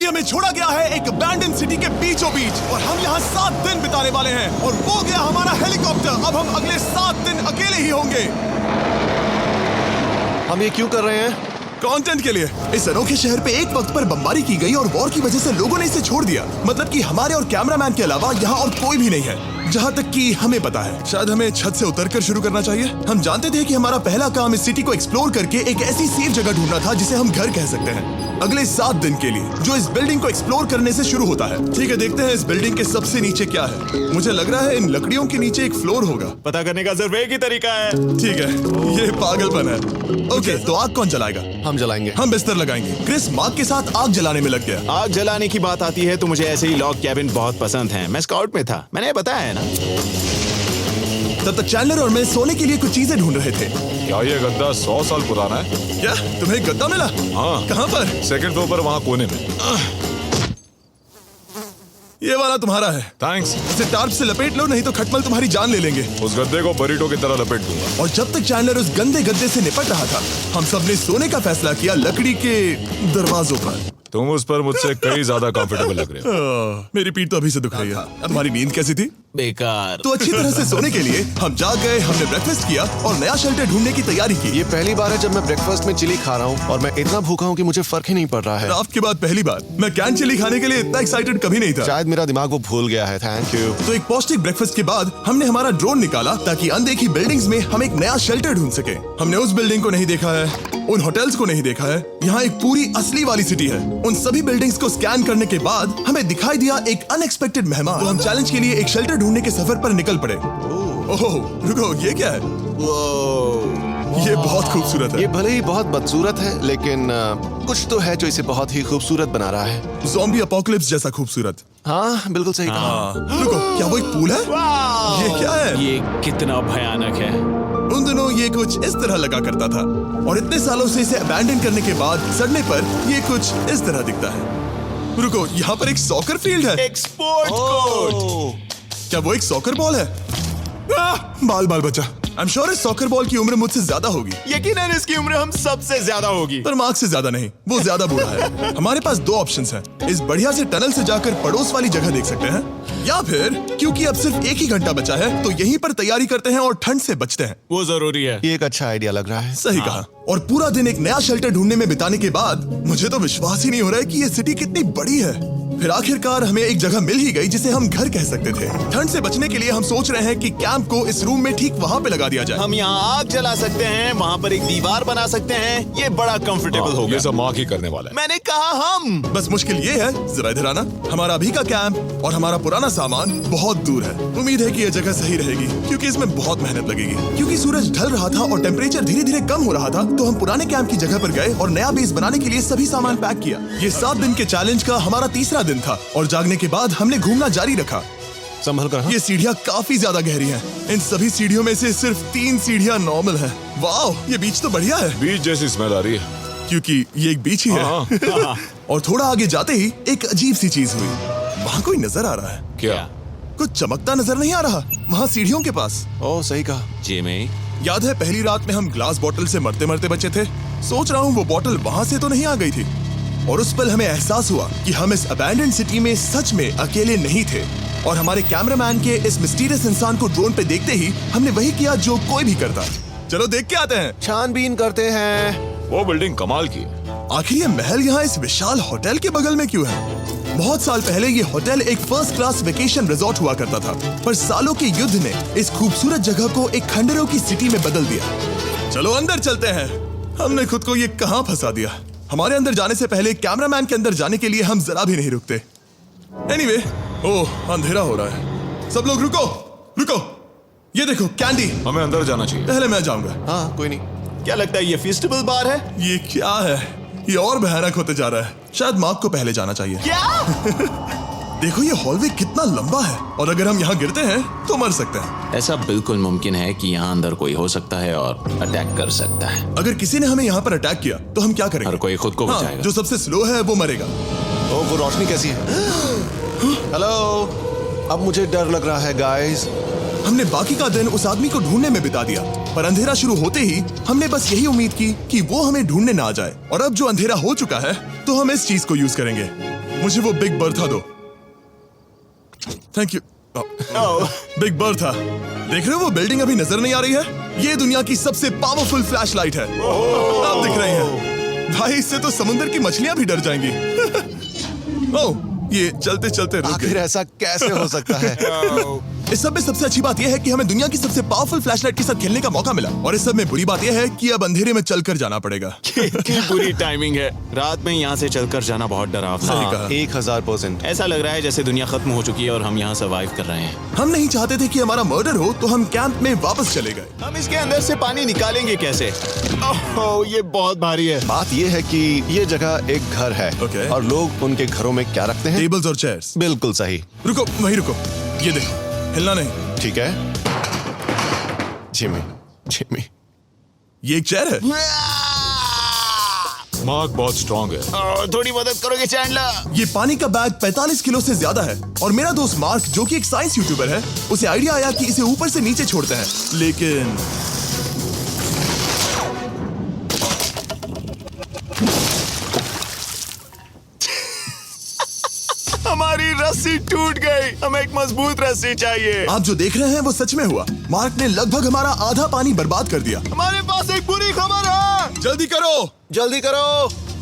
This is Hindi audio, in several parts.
हमें छोड़ा गया है एक अबैंडन सिटी के बीचों बीच और हम यहाँ 7 दिन बिताने वाले हैं और वो गया हमारा हेलीकॉप्टर। अब हम अगले 7 दिन अकेले ही होंगे। हम ये क्यों कर रहे हैं? कंटेंट के लिए। इस अनोखे शहर पे एक वक्त पर बमबारी की गई और वॉर की वजह से लोगों ने इसे छोड़ दिया। मतलब कि हमारे और कैमरामैन के अलावा यहाँ और कोई भी नहीं है, जहाँ तक कि हमें पता है। शायद हमें छत से उतरकर शुरू करना चाहिए। हम जानते थे कि हमारा पहला काम इस सिटी को एक्सप्लोर करके एक ऐसी सेफ जगह ढूंढना था जिसे हम घर कह सकते हैं, अगले 7 दिन के लिए, जो इस बिल्डिंग को एक्सप्लोर करने से शुरू होता है। ठीक है, देखते हैं इस बिल्डिंग के सबसे नीचे क्या है। मुझे लग रहा है इन लकड़ियों के नीचे एक फ्लोर होगा। पता करने का सिर्फ एक ही तरीका है। ठीक है, ये पागलपन है। ओके, तो आग कौन जलाएगा? हम जलाएंगे। हम बिस्तर लगाएंगे। क्रिस मार्क के साथ आग जलाने में लग गया। आग जलाने की बात आती है तो मुझे ऐसे ही लॉग कैबिन बहुत पसंद है। मैं स्काउट में था, मैंने बताया है ना। तब तक चैंडलर और मैं सोने के लिए कुछ चीजें ढूंढ रहे थे। क्या ये गद्दा 100 साल पुराना है? क्या तुम्हें गद्दा मिला? हाँ। कहाँ पर? सेकंड फ्लोर पर, वहाँ कोने में। ये वाला तुम्हारा है। थैंक्स। इसे टार्प से लपेट लो, नहीं तो खटमल तुम्हारी जान ले लेंगे। उस गद्दे को बरीटो की तरह लपेट दूंगा। और जब तक चैंडलर उस गंदे गद्दे से निपट रहा था, हम सब ने सोने का फैसला किया लकड़ी के दरवाजों पर। तुम उस पर मुझसे कई ज्यादा कंफर्टेबल लग रहे हो। मेरी पीठ तो अभी से दुख रही है। तुम्हारी नींद कैसी थी? बेकार। तो अच्छी तरह से सोने के लिए हम जाग गए। हमने ब्रेकफास्ट किया और नया शेल्टर ढूंढने की तैयारी की। ये पहली बार है जब मैं ब्रेकफास्ट में चिली खा रहा हूँ और मैं इतना भूखा हूँ कि मुझे फर्क ही नहीं पड़ रहा है। रात के बाद पहली बार। मैं कैन चिली खाने के लिए इतना एक्साइटेड कभी नहीं था। शायद मेरा दिमाग वो भूल गया है। Thank you. तो एक पौष्टिक ब्रेकफास्ट के बाद हमने हमारा ड्रोन निकाला ताकि अनदेखी बिल्डिंग्स में हम एक नया शेल्टर ढूंढ सके। हमने उस बिल्डिंग को नहीं देखा है, उन होटल्स को नहीं देखा है। यहाँ एक पूरी असली वाली सिटी है। उन सभी बिल्डिंग्स को स्कैन करने के बाद हमें दिखाई दिया एक अनएक्सपेक्टेड मेहमान। तो हम चैलेंज के लिए एक शेल्टर ढूंढने के सफर पर निकल पड़े। ओह, रुको, ये क्या है? ये बहुत खूबसूरत है। ये भले ही बहुत बदसूरत है, लेकिन कुछ तो है जो इसे बहुत ही खूबसूरत बना रहा है। ज़ॉम्बी अपोकलिप्स जैसा खूबसूरत। हाँ, बिल्कुल सही कहा। रुको, क्या वो एक पूल है? ये क्या है? ये कितना भयानक है। उन दिनों ये कुछ इस तरह लगा करता था और इतने सालों से इसे अबैंडन करने के बाद सड़ने पर ये कुछ इस तरह दिखता है। रुको, यहाँ पर एक सॉकर फील्ड है। एक स्पोर्ट्स कोर्ट। क्या वो एक सॉकर बॉल है? बाल बाल बचा। आई एम श्योर इस सॉकर बॉल की उम्र मुझसे ज्यादा होगी। यकीनन इसकी उम्र हम सबसे ज्यादा होगी। पर मार्क से ज्यादा नहीं, वो ज्यादा बूढ़ा है। हमारे पास 2 ऑप्शंस हैं। इस बढ़िया से टनल से जाकर पड़ोस वाली जगह देख सकते हैं, या फिर क्योंकि अब सिर्फ 1 ही घंटा बचा है तो यहीं पर तैयारी करते हैं और ठंड से बचते हैं। वो जरूरी है। ये एक अच्छा आइडिया लग रहा है। सही कहा। और पूरा दिन एक नया शेल्टर ढूंढने में बिताने के बाद मुझे तो विश्वास ही नहीं हो रहा है कि ये सिटी कितनी बड़ी है। फिर आखिरकार हमें एक जगह मिल ही गई जिसे हम घर कह सकते थे। ठंड से बचने के लिए हम सोच रहे हैं कि कैंप को इस रूम में ठीक वहाँ पे लगा दिया जाए। हम यहाँ आग जला सकते हैं, वहाँ पर एक दीवार बना सकते हैं। ये बड़ा कंफर्टेबल होगा। ये सब माँ ही करने वाला है। मैंने कहा हम। बस मुश्किल ये है, जरा इधर आना, हमारा अभी का कैंप और हमारा पुराना सामान बहुत दूर है। उम्मीद है कि यह जगह सही रहेगी क्योंकि इसमें बहुत मेहनत लगेगी। क्योंकि सूरज ढल रहा था और टेम्परेचर धीरे धीरे कम हो रहा था, तो हम पुराने कैंप की जगह पर गए और नया बेस बनाने के लिए सभी सामान पैक किया। ये 7 दिन के चैलेंज का हमारा तीसरा दिन था और जागने के बाद हमने घूमना जारी रखा। संभल कर। ये सीढ़ियाँ काफी ज्यादा गहरी हैं। इन सभी सीढ़ियों में से सिर्फ 3 सीढ़ियाँ नॉर्मल हैं। वाओ, ये बीच तो बढ़िया है। बीच जैसी स्मेल आ रही है। क्योंकि ये एक बीच ही है। और थोड़ा आगे जाते ही एक अजीब सी चीज हुई। वहाँ कोई नजर आ रहा है। क्या? कुछ चमकता नजर नहीं आ रहा वहाँ सीढ़ियों के पास। ओह, सही कहा। जिमी, याद है पहली रात में हम ग्लास बॉटल से मरते मरते बचे थे? सोच रहा हूँ वो बॉटल वहाँ से तो नहीं आ गई थी। और उस पल हमें एहसास हुआ कि हम इस अबैंडन्ड सिटी में सच में अकेले नहीं थे। और हमारे कैमरामैन के इस मिस्टीरियस इंसान को ड्रोन पे देखते ही हमने वही किया जो कोई भी करता। चलो देख के आते हैं। छानबीन करते हैं। वो बिल्डिंग कमाल की है। आखिर ये महल यहाँ इस विशाल होटल के बगल में क्यों है? बहुत साल पहले ये होटल एक फर्स्ट क्लास वेकेशन रिजॉर्ट हुआ करता था, पर सालों के युद्ध ने इस खूबसूरत जगह को एक खंडरों की सिटी में बदल दिया। चलो अंदर चलते हैं। हमने खुद को ये कहाँ फंसा दिया। हमारे अंदर जाने से पहले कैमरामैन के अंदर जाने के लिए हम जरा भी नहीं रुकते। एनीवे, ओह अंधेरा हो रहा है। सब लोग रुको, रुको। ये देखो कैंडी। हमें अंदर जाना चाहिए। पहले मैं जाऊंगा। हाँ, कोई नहीं। क्या लगता है ये फेस्टिवल बार है? ये क्या है? ये और भयानक होते जा रहा है। शायद मार्क को पहले जाना चाहिए। क्या? देखो ये हॉलवे कितना लंबा है और अगर हम यहाँ गिरते हैं तो मर सकते हैं। ऐसा बिल्कुल मुमकिन है कि यहाँ अंदर कोई हो सकता है और अटैक कर सकता है। अगर किसी ने हमें यहाँ पर अटैक किया तो हम क्या करेंगे? हर कोई खुद को बचाएगा। जो सबसे स्लो है वो मरेगा। ओह, वो रोशनी कैसी है? हेलो, अब मुझे डर लग रहा है गाइस। हमने बाकी का दिन उस आदमी को ढूंढने में बिता दिया, पर अंधेरा शुरू होते ही हमने बस यही उम्मीद की कि वो हमें ढूंढने ना आ जाए। और अब जो अंधेरा हो चुका है तो हम इस चीज को यूज करेंगे। मुझे वो बिग बर्था दो। Thank you. बिग बर्था, देख रहे हो वो बिल्डिंग अभी नजर नहीं आ रही है? ये दुनिया की सबसे पावरफुल फ्लैशलाइट है। आप दिख रहे हैं भाई, इससे तो समुद्र की मछलियां भी डर जाएंगी। ओह, ये चलते चलते रुक आखिर गई। ऐसा कैसे हो सकता है? इस सब में सबसे अच्छी बात यह है कि हमें दुनिया की सबसे पावरफुल फ्लैशलाइट के साथ खेलने का मौका मिला, और इस सब में बुरी बात यह है कि अब अंधेरे में चलकर जाना पड़ेगा। कितनी बुरी टाइमिंग है। रात में यहाँ से चलकर जाना बहुत डरावना सही है। कहा। 1000%। ऐसा लग रहा है जैसे दुनिया खत्म हो चुकी है और हम यहाँ सर्वाइव कर रहे हैं। हम नहीं चाहते थे कि हमारा मर्डर हो, तो हम कैंप में वापस चले गए। हम इसके अंदर से पानी निकालेंगे कैसे? ओह, ये बहुत भारी है। बात ये है कि ये जगह एक घर है Okay. और लोग उनके घरों में क्या रखते हैं? टेबल्स और चेयर्स। बिल्कुल सही। रुको, वहीं रुको। ये देखो, हिलना नहीं। ठीक है जिमी, जिमी। ये एक चेयर है। मार्क बहुत स्ट्रांग है। थोड़ी मदद करोगे चैंडलर? ये पानी का बैग 45 किलो से ज्यादा है, और मेरा दोस्त मार्क, जो कि एक साइंस यूट्यूबर है, उसे आइडिया आया कि इसे ऊपर से नीचे छोड़ते हैं, लेकिन हमारी रस्सी टूट गई। हमें एक मजबूत रस्सी चाहिए। आप जो देख रहे हैं वो सच में हुआ। मार्क ने लगभग हमारा आधा पानी बर्बाद कर दिया। हमारे पास एक बुरी खबर है। जल्दी करो। जल्दी करो।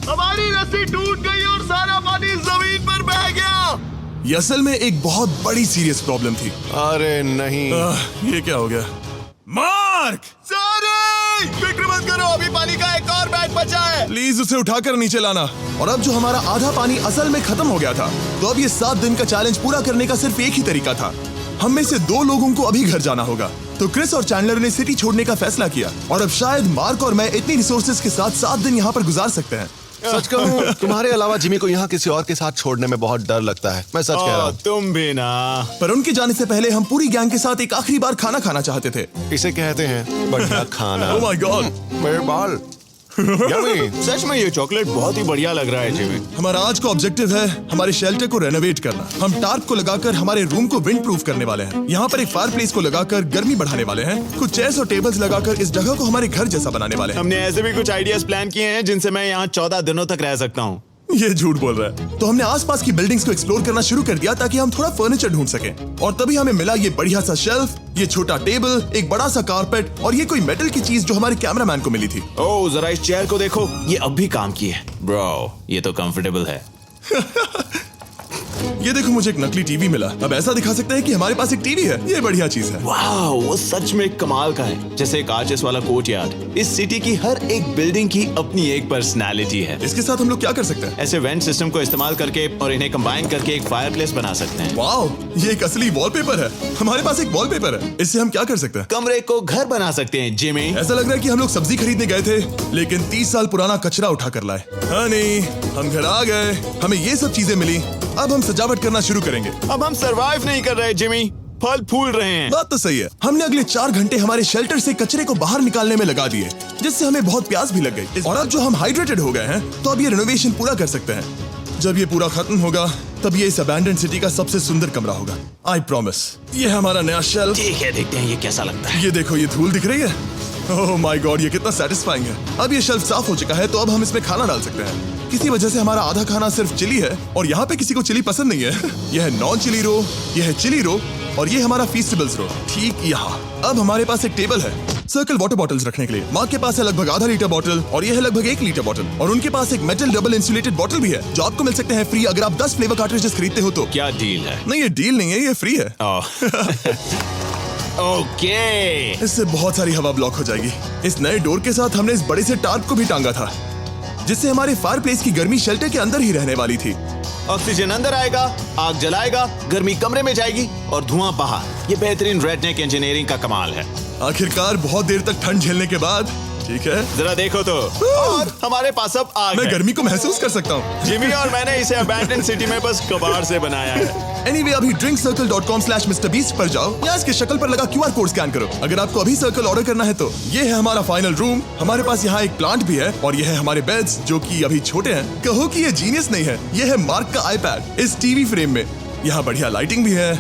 हमारी रस्सी टूट गई और सारा पानी जमीन पर बह गया। ये असल में एक बहुत बड़ी सीरियस प्रॉब्लम थी। अरे नहीं। ये क्या हो गया? मार्क, सॉरी, फिक्र मत करो, अभी पानी का एक और बैग बचा है। प्लीज उसे उठाकर नीचे लाना। और अब जो हमारा आधा पानी असल में खत्म हो गया था, तो अब ये 7 दिन का चैलेंज पूरा करने का सिर्फ एक ही तरीका था। हम में से 2 लोगों को अभी घर जाना होगा। तो क्रिस और चैंडलर ने सिटी छोड़ने का फैसला किया, और अब शायद मार्क और मैं इतनी रिसोर्सेज के साथ 7 दिन यहाँ पर गुजार सकते हैं। सच कहूँ, तुम्हारे अलावा जिमी को यहाँ किसी और के साथ छोड़ने में बहुत डर लगता है। मैं सच कह रहा हूँ। तुम भी ना। पर उनके जाने से पहले हम पूरी गैंग के साथ एक आखिरी बार खाना खाना चाहते थे। इसे कहते हैं बढ़िया खाना। ओह माय गॉड, मेरे बाल। यम्मी। सच में ये चॉकलेट बहुत ही बढ़िया लग रहा है जिमी। हमारा आज का ऑब्जेक्टिव है हमारे शेल्टर को रेनोवेट करना। हम टार्प को लगाकर हमारे रूम को विंड प्रूफ करने वाले हैं। यहाँ पर एक फायरप्लेस को लगाकर गर्मी बढ़ाने वाले हैं। कुछ चेयर्स और टेबल्स लगाकर इस जगह को हमारे घर जैसा बनाने वाले हैं। हमने ऐसे भी कुछ आइडियाज प्लान किए हैं जिनसे मैं यहाँ 14 दिनों तक रह सकता हूँ। ये झूठ बोल रहा है। तो हमने आसपास की बिल्डिंग्स को एक्सप्लोर करना शुरू कर दिया ताकि हम थोड़ा फर्नीचर ढूंढ सकें। और तभी हमें मिला ये बढ़िया सा शेल्फ, ये छोटा टेबल, एक बड़ा सा कारपेट, और ये कोई मेटल की चीज जो हमारे कैमरामैन को मिली थी। ओह, जरा इस चेयर को देखो, ये अब भी काम की है। ब्रो, ये तो कंफर्टेबल है। ये देखो, मुझे एक नकली टीवी मिला। अब ऐसा दिखा सकते हैं कि हमारे पास एक टीवी है। ये बढ़िया चीज है। वाह, वो सच में कमाल का है। जैसे एक आर्चेस वाला कोर्टयार्ड। इस सिटी की हर एक बिल्डिंग की अपनी एक पर्सनालिटी है। इसके साथ हम लोग क्या कर सकते हैं? ऐसे वेंट सिस्टम को इस्तेमाल करके और इन्हें कंबाइन करके एक फायरप्लेस बना सकते हैं। वाओ, ये एक असली वॉलपेपर है। हमारे पास एक वॉलपेपर है। इससे हम क्या कर सकते हैं? कमरे को घर बना सकते हैं जिमी। ऐसा लग रहा है कि हम लोग सब्जी खरीदने गए थे, लेकिन 30 साल पुराना कचरा उठा कर लाए। हनी, हम घर आ गए। हमें ये सब चीजें मिली। अब हम सजावट करना शुरू करेंगे। अब हम सरवाइव नहीं कर रहे जिमी, फल फूल रहे हैं। बात तो सही है। हमने अगले 4 घंटे हमारे शेल्टर से कचरे को बाहर निकालने में लगा दिए, जिससे हमें बहुत प्यास भी लग गई। और अब जो हम हाइड्रेटेड हो गए हैं, तो अब ये रेनोवेशन पूरा कर सकते हैं। जब ये पूरा खत्म होगा, तब ये इस अबैंडन्ड सिटी का सबसे सुंदर कमरा होगा। I promise. ये है हमारा नया शेल्फ। ठीक है, देखते हैं ये कैसा लगता है। ये देखो, ये धूल दिख रही है। ओह माय गॉड, ये कितना सेटिस्फाइंग है। अब ये शेल्फ साफ हो चुका है, तो अब हम इसमें खाना डाल सकते हैं। किसी वजह से हमारा आधा खाना सिर्फ चिली है, और यहाँ पे किसी को चिली पसंद नहीं है। यह है नॉन चिली रो, यह है चिली रो, और ये हमारा फीस्टेबल्स रो, ठीक यहाँ। अब हमारे पास एक टेबल है सर्कल वाटर बॉटल्स रखने के लिए। माँ के पास है लगभग आधा लीटर बॉटल, और यह है लगभग 1 लीटर बॉटल। और उनके पास एक मेटल डबल इंसुलेटेड बॉटल भी है, जो आपको मिल सकते हैं फ्री अगर आप 10 फ्लेवर कार्ट्रिजेस खरीदते हो तो। क्या डील है? नहीं, ये डील नहीं है, ये फ्री है। ओके। इससे बहुत सारी हवा ब्लॉक हो जाएगी। इस नए डोर के साथ हमने इस बड़े से टार्प को भी टांगा था, जिससे हमारे फायरप्लेस की गर्मी शेल्टर के अंदर ही रहने वाली थी। ऑक्सीजन अंदर आएगा, आग जलाएगा, गर्मी कमरे में जाएगी और धुआं बाहर। ये बेहतरीन रेडनेक इंजीनियरिंग का कमाल है। आखिरकार बहुत देर तक ठंड झेलने के बाद, ठीक है, जरा देखो तो, और हमारे पास अब आग मैं है। गर्मी को महसूस कर सकता हूँ। जिमी और मैंने इसे अबैंडन सिटी में बस कबाड़ से बनाया है। Anyway, अभी drinkcircle.com/MrBeast पर जाओ, या इसके शक्ल पर लगा QR कोड स्कैन करो। अगर आपको अभी सर्कल ऑर्डर करना है तो। ये है हमारा फाइनल रूम। हमारे पास यहाँ एक प्लांट भी है, और ये है हमारे बेड्स, जो कि अभी छोटे हैं। कहो कि ये जीनियस नहीं है। ये है मार्क का आईपैड इस टीवी फ्रेम में। यहाँ बढ़िया लाइटिंग भी है,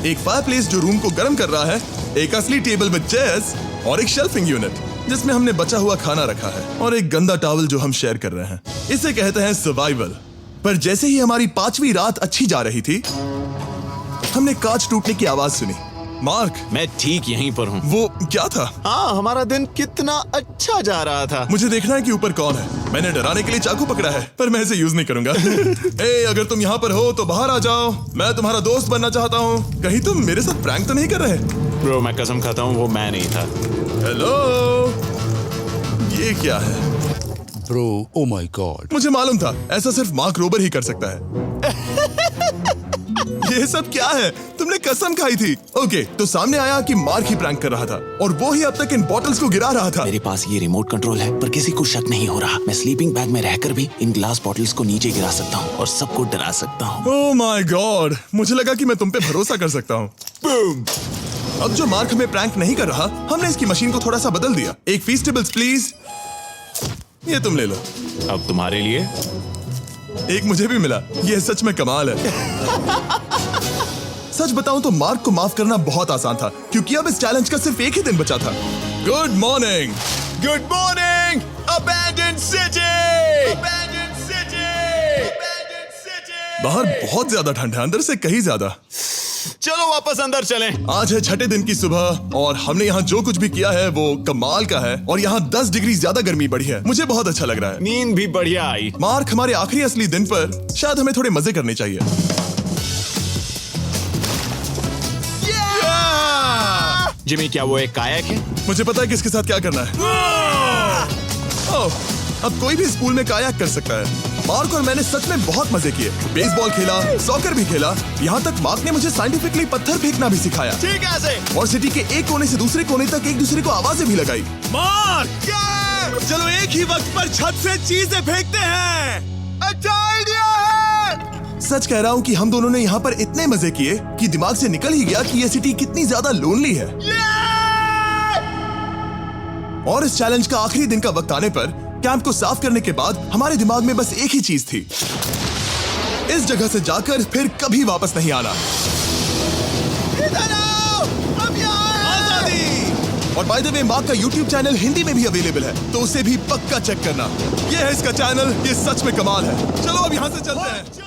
एक फायरप्लेस जो रूम को गर्म कर रहा है, एक असली टेबल विद चेयर्स, और एक शेल्फिंग यूनिट जिसमें हमने बचा हुआ खाना रखा है, और एक गंदा टॉवल जो हम शेयर कर रहे हैं। इसे कहते हैं सर्वाइवल। पर जैसे ही हमारी 5वीं रात अच्छी जा रही थी, हमने कांच टूटने की आवाज सुनी। मार्क, मैं ठीक यहीं पर हूँ। वो क्या था? हाँ, हमारा दिन कितना अच्छा जा रहा था। मुझे देखना है कि ऊपर कौन है। मैंने डराने के लिए चाकू पकड़ा है, पर मैं इसे यूज नहीं करूंगा। ए, अगर तुम यहाँ पर हो तो बाहर आ जाओ। मैं तुम्हारा दोस्त बनना चाहता हूँ। कहीं तुम मेरे साथ प्रैंक तो नहीं कर रहे? ब्रो, मैं कसम खाता हूँ वो मैं नहीं था। हेलो, ये क्या है? Bro, oh my god. मुझे मालूम था ऐसा सिर्फ मार्क रोबर ही कर सकता है। ये सब क्या है? तुमने कसम खाई थी। ओके, तो सामने आया कि मार्क ही प्रैंक कर रहा था और वो ही अब तक इन बॉटल्स को गिरा रहा था। मेरे पास ये रिमोट कंट्रोल है, पर किसी को शक नहीं हो रहा। मैं स्लीपिंग बैग में रहकर भी इन ग्लास बॉटल्स को नीचे गिरा सकता हूँ और सबको डरा सकता हूँ। ओह माय गॉड, मुझे लगा कि मैं तुम पे भरोसा कर सकता हूँ। बूम! अब जो मार्क हमें प्रैंक नहीं कर रहा, हमने इसकी मशीन को थोड़ा सा बदल दिया। एक फीस्टेबल्स प्लीज। ये तुम ले लो। अब तुम्हारे लिए एक मुझे भी मिला। ये सच में कमाल है। सच बताऊं तो मार्क को माफ करना बहुत आसान था, क्योंकि अब इस चैलेंज का सिर्फ एक ही दिन बचा था। Good morning. Good morning abandoned city. Abandoned city. Abandoned city. बाहर बहुत ज्यादा ठंड है, अंदर से कहीं ज्यादा। चलो वापस अंदर चलें। आज है 6ठे दिन की सुबह और हमने यहाँ जो कुछ भी किया है वो कमाल का है और यहाँ 10 डिग्री ज्यादा गर्मी बढ़ी है। मुझे बहुत अच्छा लग रहा है। नींद भी बढ़िया आई। मार्क, हमारे आखिरी असली दिन पर शायद हमें थोड़े मजे करने चाहिए। जिमी, क्या वो एक कायक है? मुझे पता है किसके साथ क्या करना है। ओह, अब कोई भी इस पूल में कायाक कर सकता है। मार्क और मैंने सच में बहुत मजे किए। बेसबॉल खेला, सॉकर भी खेला, यहाँ तक मार्क ने मुझे साइंटिफिकली पत्थर फेंकना भी सिखाया। ठीक है ऐसे। और सिटी के एक कोने से दूसरे कोने तक एक दूसरे को आवाजें भी लगाई। मार्क, चलो एक ही वक्त पर छत से चीजें फेंकते हैं। अच्छा आइडिया है। सच कह रहा हूँ कि हम दोनों ने यहाँ पर इतने मजे किए कि दिमाग से निकल ही गया कि ये सिटी कितनी ज्यादा लोनली है। और इस चैलेंज का आखिरी दिन का वक्त आने पर कैंप को साफ करने के बाद हमारे दिमाग में बस एक ही चीज थी, इस जगह से जाकर फिर कभी वापस नहीं आना। और बाय द वे, मार्क का YouTube चैनल हिंदी में भी अवेलेबल है, तो उसे भी पक्का चेक करना। ये है इसका चैनल, ये सच में कमाल है। चलो अब यहाँ से चलते हैं।